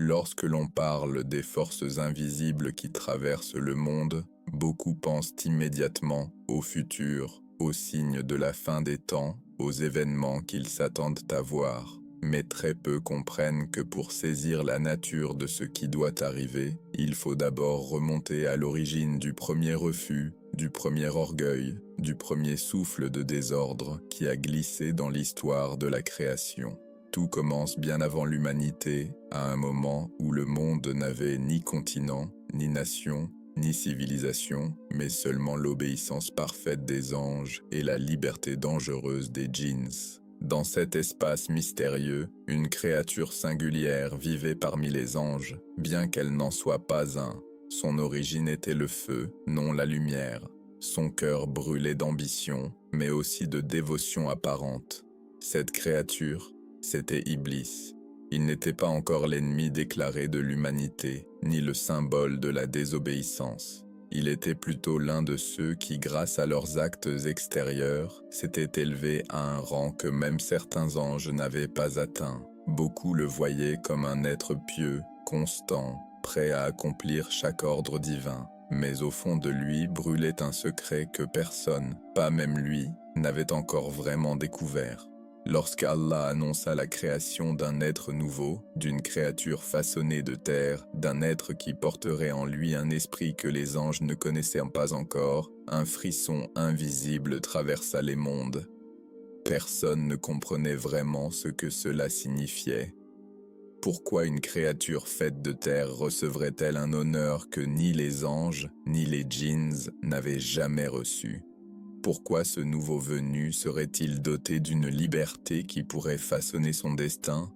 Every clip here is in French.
Lorsque l'on parle des forces invisibles qui traversent le monde, beaucoup pensent immédiatement au futur, aux signes de la fin des temps, aux événements qu'ils s'attendent à voir. Mais très peu comprennent que pour saisir la nature de ce qui doit arriver, il faut d'abord remonter à l'origine du premier refus, du premier orgueil, du premier souffle de désordre qui a glissé dans l'histoire de la création. Tout commence bien avant l'humanité, à un moment où le monde n'avait ni continent, ni nation, ni civilisation, mais seulement l'obéissance parfaite des anges et la liberté dangereuse des djinns. Dans cet espace mystérieux, une créature singulière vivait parmi les anges, bien qu'elle n'en soit pas un. Son origine était le feu, non la lumière. Son cœur brûlait d'ambition, mais aussi de dévotion apparente. Cette créature, c'était Iblis. Il n'était pas encore l'ennemi déclaré de l'humanité, ni le symbole de la désobéissance. Il était plutôt l'un de ceux qui, grâce à leurs actes extérieurs, s'étaient élevés à un rang que même certains anges n'avaient pas atteint. Beaucoup le voyaient comme un être pieux, constant, prêt à accomplir chaque ordre divin. Mais au fond de lui brûlait un secret que personne, pas même lui, n'avait encore vraiment découvert. Lorsqu'Allah annonça la création d'un être nouveau, d'une créature façonnée de terre, d'un être qui porterait en lui un esprit que les anges ne connaissaient pas encore, un frisson invisible traversa les mondes. Personne ne comprenait vraiment ce que cela signifiait. Pourquoi une créature faite de terre recevrait-elle un honneur que ni les anges, ni les djinns n'avaient jamais reçu ? Pourquoi ce nouveau venu serait-il doté d'une liberté qui pourrait façonner son destin ?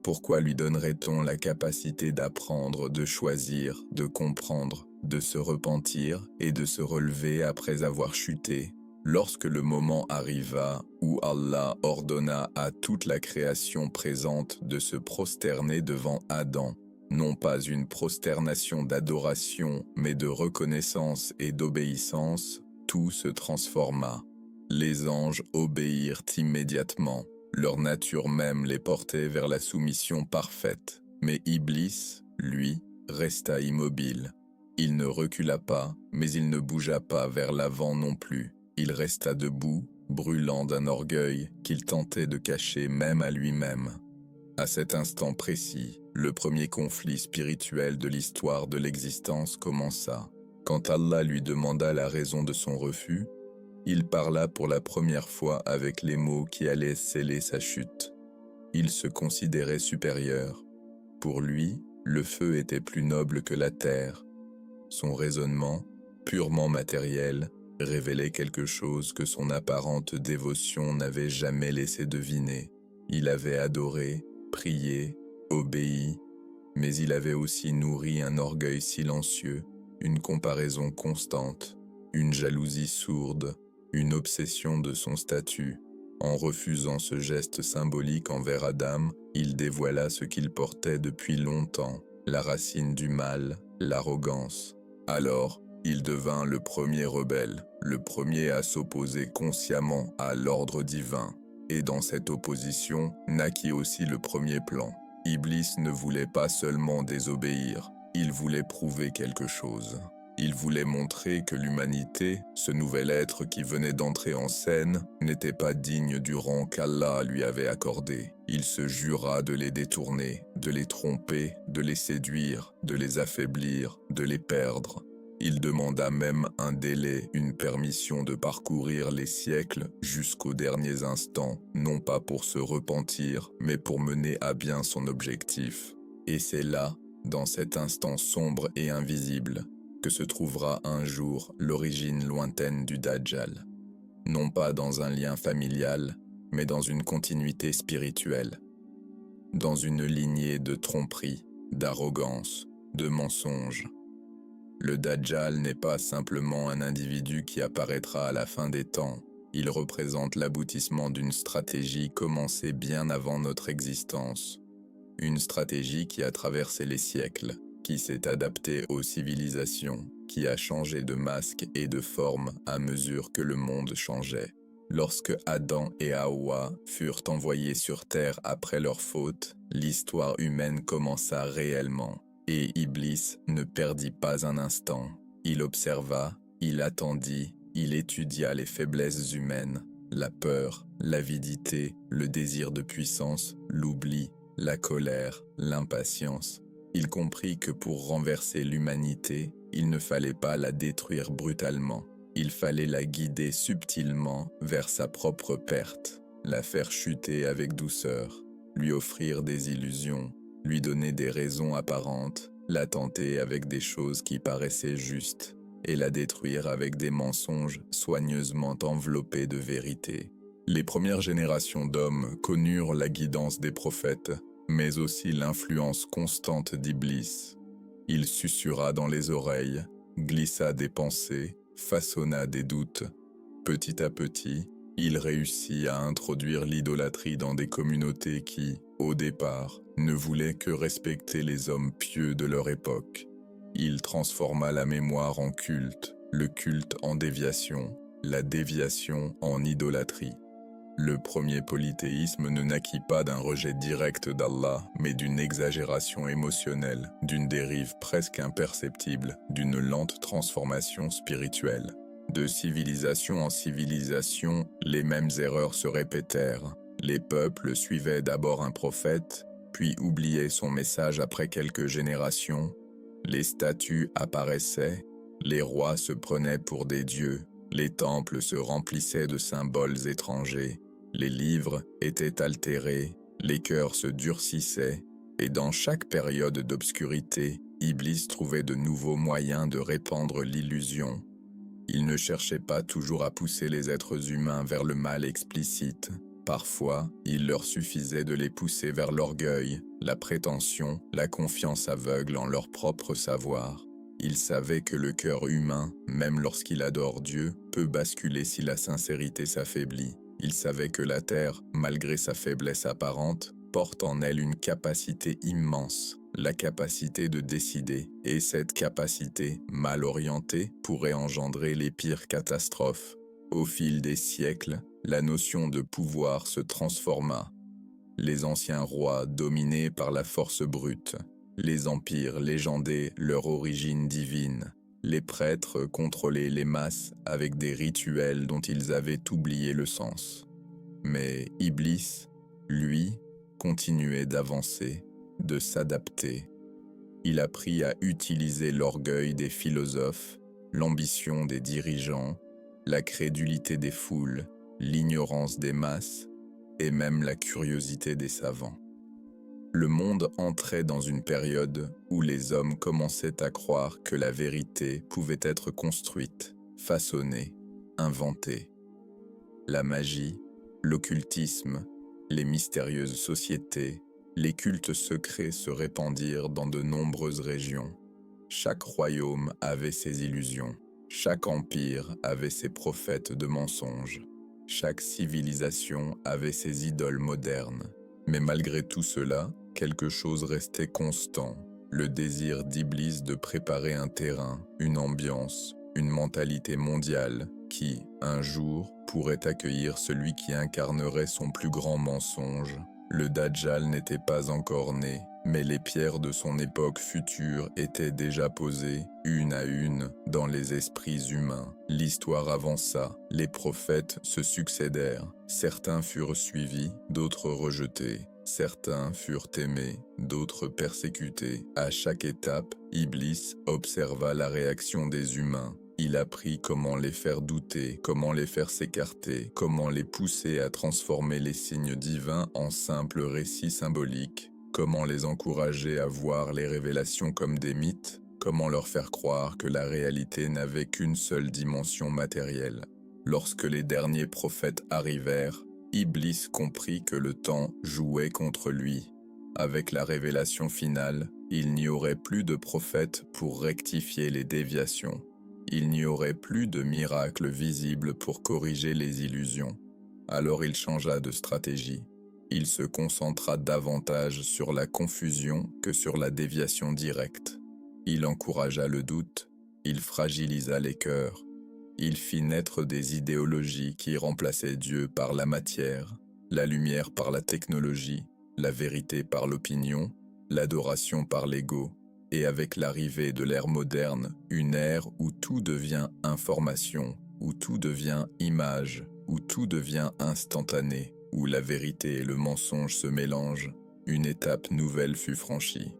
Pourquoi lui donnerait-on la capacité d'apprendre, de choisir, de comprendre, de se repentir et de se relever après avoir chuté ? Lorsque le moment arriva où Allah ordonna à toute la création présente de se prosterner devant Adam, non pas une prosternation d'adoration, mais de reconnaissance et d'obéissance, tout se transforma. Les anges obéirent immédiatement. Leur nature même les portait vers la soumission parfaite. Mais Iblis, lui, resta immobile. Il ne recula pas, mais il ne bougea pas vers l'avant non plus. Il resta debout, brûlant d'un orgueil qu'il tentait de cacher même à lui-même. À cet instant précis, le premier conflit spirituel de l'histoire de l'existence commença. Quand Allah lui demanda la raison de son refus, il parla pour la première fois avec les mots qui allaient sceller sa chute. Il se considérait supérieur. Pour lui, le feu était plus noble que la terre. Son raisonnement, purement matériel, révélait quelque chose que son apparente dévotion n'avait jamais laissé deviner. Il avait adoré, prié, obéi, mais il avait aussi nourri un orgueil silencieux, une comparaison constante, une jalousie sourde, une obsession de son statut. En refusant ce geste symbolique envers Adam, il dévoila ce qu'il portait depuis longtemps, la racine du mal, l'arrogance. Alors, il devint le premier rebelle, le premier à s'opposer consciemment à l'ordre divin. Et dans cette opposition naquit aussi le premier plan. Iblis ne voulait pas seulement désobéir, il voulait prouver quelque chose. Il voulait montrer que l'humanité, ce nouvel être qui venait d'entrer en scène, n'était pas digne du rang qu'Allah lui avait accordé. Il se jura de les détourner, de les tromper, de les séduire, de les affaiblir, de les perdre. Il demanda même un délai, une permission de parcourir les siècles jusqu'aux derniers instants, non pas pour se repentir, mais pour mener à bien son objectif. Et c'est là, dans cet instant sombre et invisible, que se trouvera un jour l'origine lointaine du Dajjal. Non pas dans un lien familial, mais dans une continuité spirituelle. Dans une lignée de tromperie, d'arrogance, de mensonges. Le Dajjal n'est pas simplement un individu qui apparaîtra à la fin des temps. Il représente l'aboutissement d'une stratégie commencée bien avant notre existence. Une stratégie qui a traversé les siècles, qui s'est adaptée aux civilisations, qui a changé de masque et de forme à mesure que le monde changeait. Lorsque Adam et Hawa furent envoyés sur terre après leur faute, l'histoire humaine commença réellement, et Iblis ne perdit pas un instant. Il observa, il attendit, il étudia les faiblesses humaines, la peur, l'avidité, le désir de puissance, l'oubli, la colère, l'impatience. Il comprit que pour renverser l'humanité, il ne fallait pas la détruire brutalement. Il fallait la guider subtilement vers sa propre perte, la faire chuter avec douceur, lui offrir des illusions, lui donner des raisons apparentes, la tenter avec des choses qui paraissaient justes, et la détruire avec des mensonges soigneusement enveloppés de vérité. Les premières générations d'hommes connurent la guidance des prophètes, mais aussi l'influence constante d'Iblis. Il susurra dans les oreilles, glissa des pensées, façonna des doutes. Petit à petit, il réussit à introduire l'idolâtrie dans des communautés qui, au départ, ne voulaient que respecter les hommes pieux de leur époque. Il transforma la mémoire en culte, le culte en déviation, la déviation en idolâtrie. Le premier polythéisme ne naquit pas d'un rejet direct d'Allah, mais d'une exagération émotionnelle, d'une dérive presque imperceptible, d'une lente transformation spirituelle. De civilisation en civilisation, les mêmes erreurs se répétèrent. Les peuples suivaient d'abord un prophète, puis oubliaient son message après quelques générations. Les statues apparaissaient, les rois se prenaient pour des dieux, les temples se remplissaient de symboles étrangers. Les livres étaient altérés, les cœurs se durcissaient, et dans chaque période d'obscurité, Iblis trouvait de nouveaux moyens de répandre l'illusion. Il ne cherchait pas toujours à pousser les êtres humains vers le mal explicite. Parfois, il leur suffisait de les pousser vers l'orgueil, la prétention, la confiance aveugle en leur propre savoir. Il savait que le cœur humain, même lorsqu'il adore Dieu, peut basculer si la sincérité s'affaiblit. Il savait que la terre, malgré sa faiblesse apparente, porte en elle une capacité immense, la capacité de décider, et cette capacité, mal orientée, pourrait engendrer les pires catastrophes. Au fil des siècles, la notion de pouvoir se transforma. Les anciens rois dominés par la force brute, les empires légendaient leur origine divine. Les prêtres contrôlaient les masses avec des rituels dont ils avaient oublié le sens. Mais Iblis, lui, continuait d'avancer, de s'adapter. Il apprit à utiliser l'orgueil des philosophes, l'ambition des dirigeants, la crédulité des foules, l'ignorance des masses et même la curiosité des savants. Le monde entrait dans une période où les hommes commençaient à croire que la vérité pouvait être construite, façonnée, inventée. La magie, l'occultisme, les mystérieuses sociétés, les cultes secrets se répandirent dans de nombreuses régions. Chaque royaume avait ses illusions, chaque empire avait ses prophètes de mensonges, chaque civilisation avait ses idoles modernes. Mais malgré tout cela, quelque chose restait constant, le désir d'Iblis de préparer un terrain, une ambiance, une mentalité mondiale qui, un jour, pourrait accueillir celui qui incarnerait son plus grand mensonge. Le Dajjal n'était pas encore né, mais les pierres de son époque future étaient déjà posées, une à une, dans les esprits humains. L'histoire avança, les prophètes se succédèrent. Certains furent suivis, d'autres rejetés. Certains furent aimés, d'autres persécutés. À chaque étape, Iblis observa la réaction des humains. Il apprit comment les faire douter, comment les faire s'écarter, comment les pousser à transformer les signes divins en simples récits symboliques, comment les encourager à voir les révélations comme des mythes, comment leur faire croire que la réalité n'avait qu'une seule dimension matérielle. Lorsque les derniers prophètes arrivèrent, Iblis comprit que le temps jouait contre lui. Avec la révélation finale, il n'y aurait plus de prophètes pour rectifier les déviations. Il n'y aurait plus de miracles visibles pour corriger les illusions. Alors il changea de stratégie. Il se concentra davantage sur la confusion que sur la déviation directe. Il encouragea le doute, il fragilisa les cœurs. Il fit naître des idéologies qui remplaçaient Dieu par la matière, la lumière par la technologie, la vérité par l'opinion, l'adoration par l'ego, et avec l'arrivée de l'ère moderne, une ère où tout devient information, où tout devient image, où tout devient instantané, où la vérité et le mensonge se mélangent, une étape nouvelle fut franchie.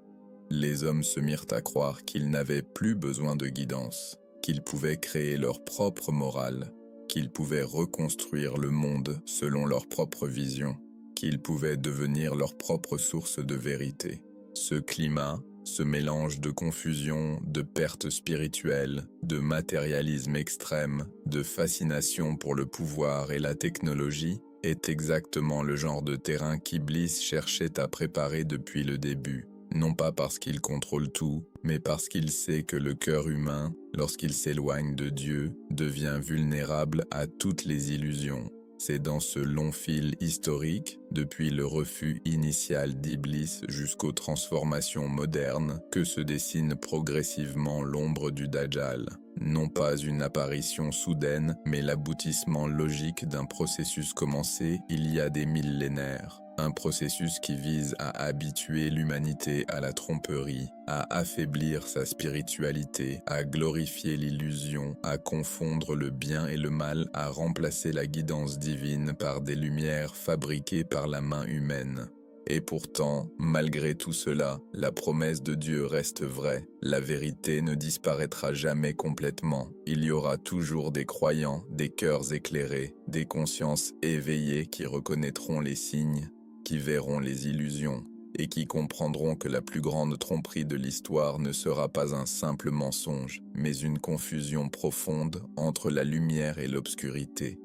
Les hommes se mirent à croire qu'ils n'avaient plus besoin de guidance, qu'ils pouvaient créer leur propre morale, qu'ils pouvaient reconstruire le monde selon leur propre vision, qu'ils pouvaient devenir leur propre source de vérité. Ce climat, ce mélange de confusion, de perte spirituelle, de matérialisme extrême, de fascination pour le pouvoir et la technologie, est exactement le genre de terrain qu'Iblis cherchait à préparer depuis le début. Non pas parce qu'il contrôle tout, mais parce qu'il sait que le cœur humain, lorsqu'il s'éloigne de Dieu, devient vulnérable à toutes les illusions. C'est dans ce long fil historique, depuis le refus initial d'Iblis jusqu'aux transformations modernes, que se dessine progressivement l'ombre du Dajjal. Non pas une apparition soudaine, mais l'aboutissement logique d'un processus commencé il y a des millénaires. Un processus qui vise à habituer l'humanité à la tromperie, à affaiblir sa spiritualité, à glorifier l'illusion, à confondre le bien et le mal, à remplacer la guidance divine par des lumières fabriquées par la main humaine. Et pourtant, malgré tout cela, la promesse de Dieu reste vraie. La vérité ne disparaîtra jamais complètement. Il y aura toujours des croyants, des cœurs éclairés, des consciences éveillées qui reconnaîtront les signes, qui verront les illusions et qui comprendront que la plus grande tromperie de l'histoire ne sera pas un simple mensonge, mais une confusion profonde entre la lumière et l'obscurité.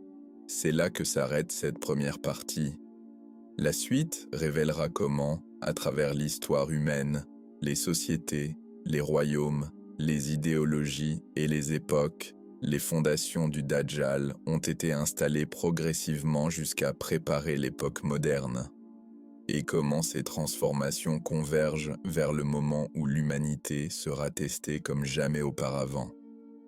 C'est là que s'arrête cette première partie. La suite révélera comment, à travers l'histoire humaine, les sociétés, les royaumes, les idéologies et les époques, les fondations du Dajjal ont été installées progressivement jusqu'à préparer l'époque moderne. Et comment ces transformations convergent vers le moment où l'humanité sera testée comme jamais auparavant.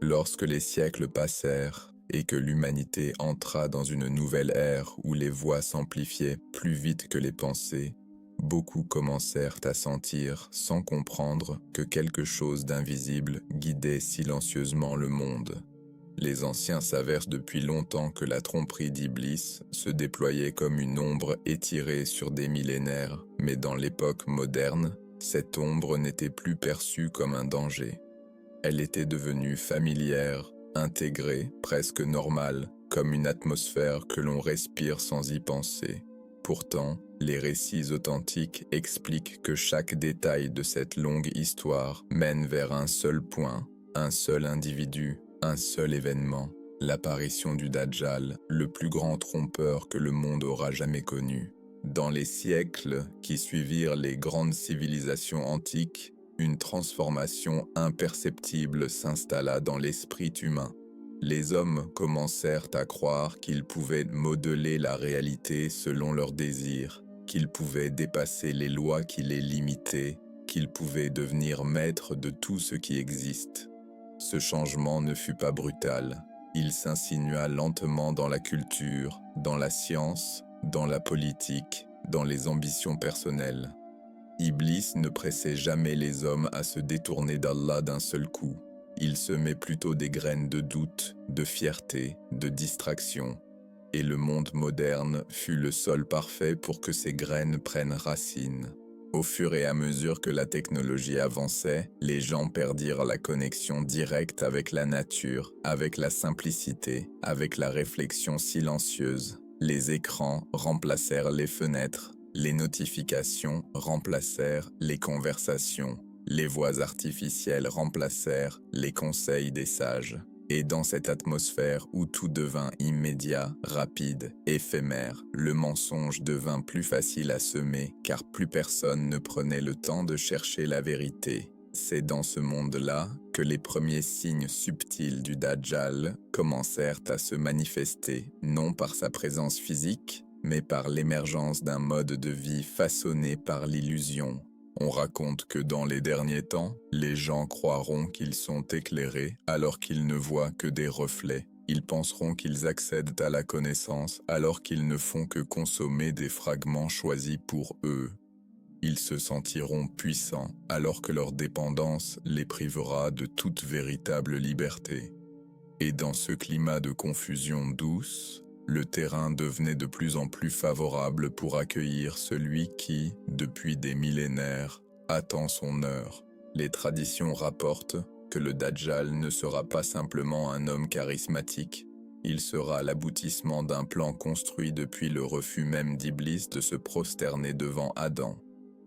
Lorsque les siècles passèrent et que l'humanité entra dans une nouvelle ère où les voix s'amplifiaient plus vite que les pensées, beaucoup commencèrent à sentir, sans comprendre, que quelque chose d'invisible guidait silencieusement le monde. Les anciens s'aversent depuis longtemps que la tromperie d'Iblis se déployait comme une ombre étirée sur des millénaires, mais dans l'époque moderne, cette ombre n'était plus perçue comme un danger. Elle était devenue familière, intégrée, presque normale, comme une atmosphère que l'on respire sans y penser. Pourtant, les récits authentiques expliquent que chaque détail de cette longue histoire mène vers un seul point, un seul individu, un seul événement, l'apparition du Dajjal, le plus grand trompeur que le monde aura jamais connu. Dans les siècles qui suivirent les grandes civilisations antiques, une transformation imperceptible s'installa dans l'esprit humain. Les hommes commencèrent à croire qu'ils pouvaient modeler la réalité selon leurs désirs, qu'ils pouvaient dépasser les lois qui les limitaient, qu'ils pouvaient devenir maîtres de tout ce qui existe. Ce changement ne fut pas brutal. Il s'insinua lentement dans la culture, dans la science, dans la politique, dans les ambitions personnelles. Iblis ne pressait jamais les hommes à se détourner d'Allah d'un seul coup. Il semait plutôt des graines de doute, de fierté, de distraction. Et le monde moderne fut le sol parfait pour que ces graines prennent racine. Au fur et à mesure que la technologie avançait, les gens perdirent la connexion directe avec la nature, avec la simplicité, avec la réflexion silencieuse. Les écrans remplacèrent les fenêtres, les notifications remplacèrent les conversations, les voix artificielles remplacèrent les conseils des sages. Et dans cette atmosphère où tout devint immédiat, rapide, éphémère, le mensonge devint plus facile à semer car plus personne ne prenait le temps de chercher la vérité. C'est dans ce monde-là que les premiers signes subtils du Dajjal commencèrent à se manifester, non par sa présence physique, mais par l'émergence d'un mode de vie façonné par l'illusion. On raconte que dans les derniers temps, les gens croiront qu'ils sont éclairés alors qu'ils ne voient que des reflets. Ils penseront qu'ils accèdent à la connaissance alors qu'ils ne font que consommer des fragments choisis pour eux. Ils se sentiront puissants alors que leur dépendance les privera de toute véritable liberté. Et dans ce climat de confusion douce, le terrain devenait de plus en plus favorable pour accueillir celui qui, depuis des millénaires, attend son heure. Les traditions rapportent que le Dajjal ne sera pas simplement un homme charismatique, il sera l'aboutissement d'un plan construit depuis le refus même d'Iblis de se prosterner devant Adam.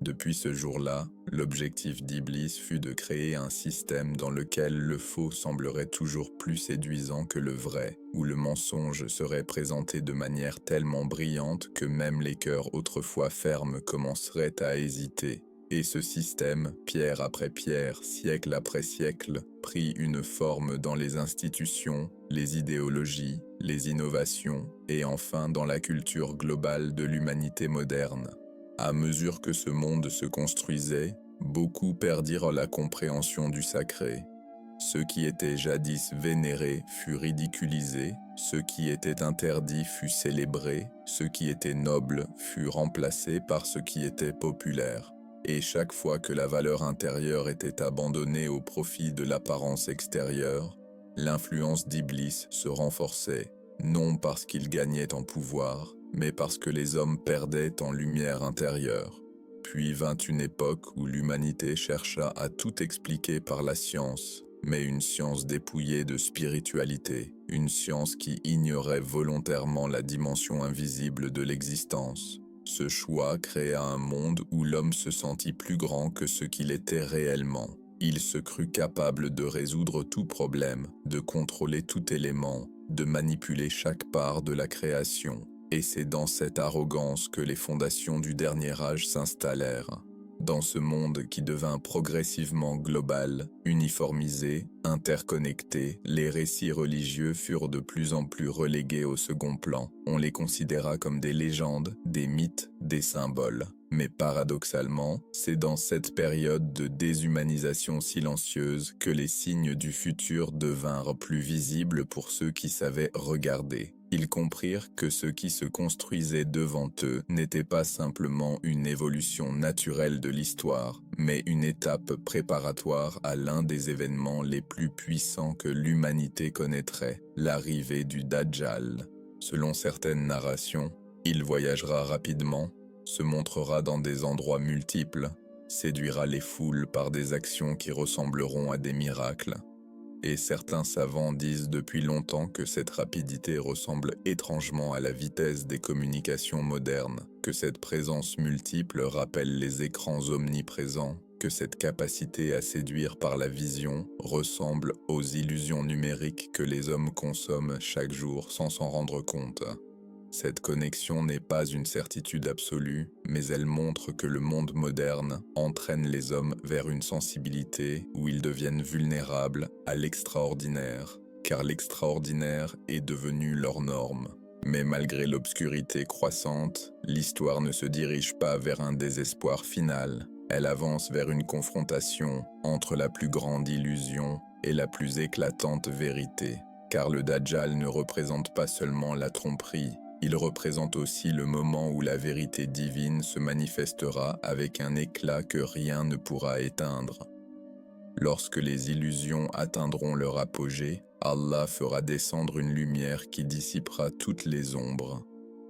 Depuis ce jour-là, l'objectif d'Iblis fut de créer un système dans lequel le faux semblerait toujours plus séduisant que le vrai, où le mensonge serait présenté de manière tellement brillante que même les cœurs autrefois fermes commenceraient à hésiter. Et ce système, pierre après pierre, siècle après siècle, prit une forme dans les institutions, les idéologies, les innovations, et enfin dans la culture globale de l'humanité moderne. À mesure que ce monde se construisait, beaucoup perdirent la compréhension du sacré. Ce qui était jadis vénéré fut ridiculisé, ce qui était interdit fut célébré, ce qui était noble fut remplacé par ce qui était populaire. Et chaque fois que la valeur intérieure était abandonnée au profit de l'apparence extérieure, l'influence d'Iblis se renforçait, non parce qu'il gagnait en pouvoir, mais parce que les hommes perdaient en lumière intérieure. Puis vint une époque où l'humanité chercha à tout expliquer par la science, mais une science dépouillée de spiritualité, une science qui ignorait volontairement la dimension invisible de l'existence. Ce choix créa un monde où l'homme se sentit plus grand que ce qu'il était réellement. Il se crut capable de résoudre tout problème, de contrôler tout élément, de manipuler chaque part de la création. Et c'est dans cette arrogance que les fondations du dernier âge s'installèrent. Dans ce monde qui devint progressivement global, uniformisé, interconnecté, les récits religieux furent de plus en plus relégués au second plan. On les considéra comme des légendes, des mythes, des symboles. Mais paradoxalement, c'est dans cette période de déshumanisation silencieuse que les signes du futur devinrent plus visibles pour ceux qui savaient regarder. Ils comprirent que ce qui se construisait devant eux n'était pas simplement une évolution naturelle de l'histoire, mais une étape préparatoire à l'un des événements les plus puissants que l'humanité connaîtrait, l'arrivée du Dajjal. Selon certaines narrations, il voyagera rapidement, se montrera dans des endroits multiples, séduira les foules par des actions qui ressembleront à des miracles. Et certains savants disent depuis longtemps que cette rapidité ressemble étrangement à la vitesse des communications modernes, que cette présence multiple rappelle les écrans omniprésents, que cette capacité à séduire par la vision ressemble aux illusions numériques que les hommes consomment chaque jour sans s'en rendre compte. Cette connexion n'est pas une certitude absolue, mais elle montre que le monde moderne entraîne les hommes vers une sensibilité où ils deviennent vulnérables à l'extraordinaire, car l'extraordinaire est devenu leur norme. Mais malgré l'obscurité croissante, l'histoire ne se dirige pas vers un désespoir final. Elle avance vers une confrontation entre la plus grande illusion et la plus éclatante vérité. Car le Dajjal ne représente pas seulement la tromperie, il représente aussi le moment où la vérité divine se manifestera avec un éclat que rien ne pourra éteindre. Lorsque les illusions atteindront leur apogée, Allah fera descendre une lumière qui dissipera toutes les ombres.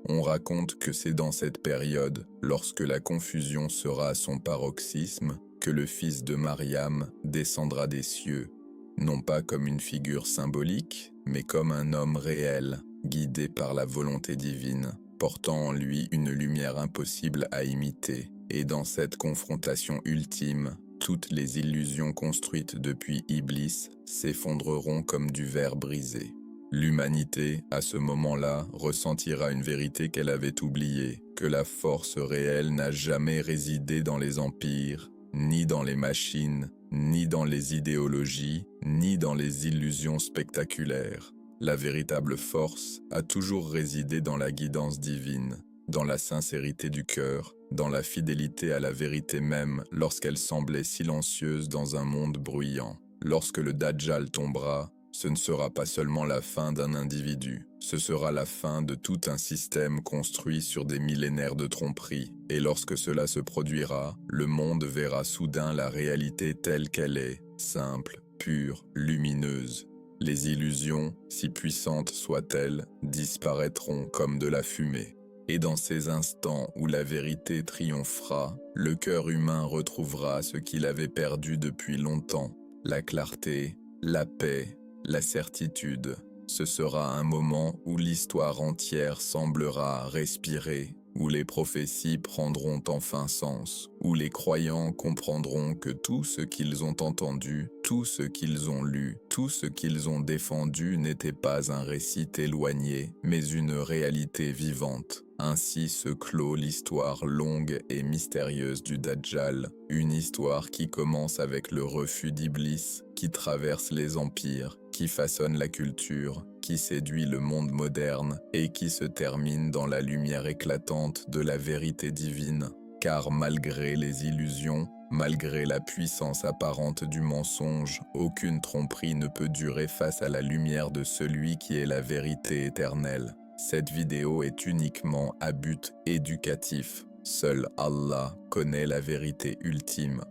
On raconte que c'est dans cette période, lorsque la confusion sera à son paroxysme, que le fils de Mariam descendra des cieux, non pas comme une figure symbolique, mais comme un homme réel, guidé par la volonté divine, portant en lui une lumière impossible à imiter. Et dans cette confrontation ultime, toutes les illusions construites depuis Iblis s'effondreront comme du verre brisé. L'humanité, à ce moment-là, ressentira une vérité qu'elle avait oubliée, que la force réelle n'a jamais résidé dans les empires, ni dans les machines, ni dans les idéologies, ni dans les illusions spectaculaires. La véritable force a toujours résidé dans la guidance divine, dans la sincérité du cœur, dans la fidélité à la vérité même lorsqu'elle semblait silencieuse dans un monde bruyant. Lorsque le Dajjal tombera, Ce ne sera pas seulement la fin d'un individu, ce sera la fin de tout un système construit sur des millénaires de tromperies. Et lorsque cela se produira, le monde verra soudain la réalité telle qu'elle est, simple, pure, lumineuse. Les illusions, si puissantes soient-elles, disparaîtront comme de la fumée. Et dans ces instants où la vérité triomphera, le cœur humain retrouvera ce qu'il avait perdu depuis longtemps, la clarté, la paix, la certitude. Ce sera un moment où l'histoire entière semblera respirer, où les prophéties prendront enfin sens, où les croyants comprendront que tout ce qu'ils ont entendu, tout ce qu'ils ont lu, tout ce qu'ils ont défendu n'était pas un récit éloigné, mais une réalité vivante. Ainsi se clôt l'histoire longue et mystérieuse du Dajjal, une histoire qui commence avec le refus d'Iblis, qui traverse les empires, qui façonne la culture, qui séduit le monde moderne et qui se termine dans la lumière éclatante de la vérité divine. Car malgré les illusions, malgré la puissance apparente du mensonge, aucune tromperie ne peut durer face à la lumière de celui qui est la vérité éternelle. Cette vidéo est uniquement à but éducatif. Seul Allah connaît la vérité ultime.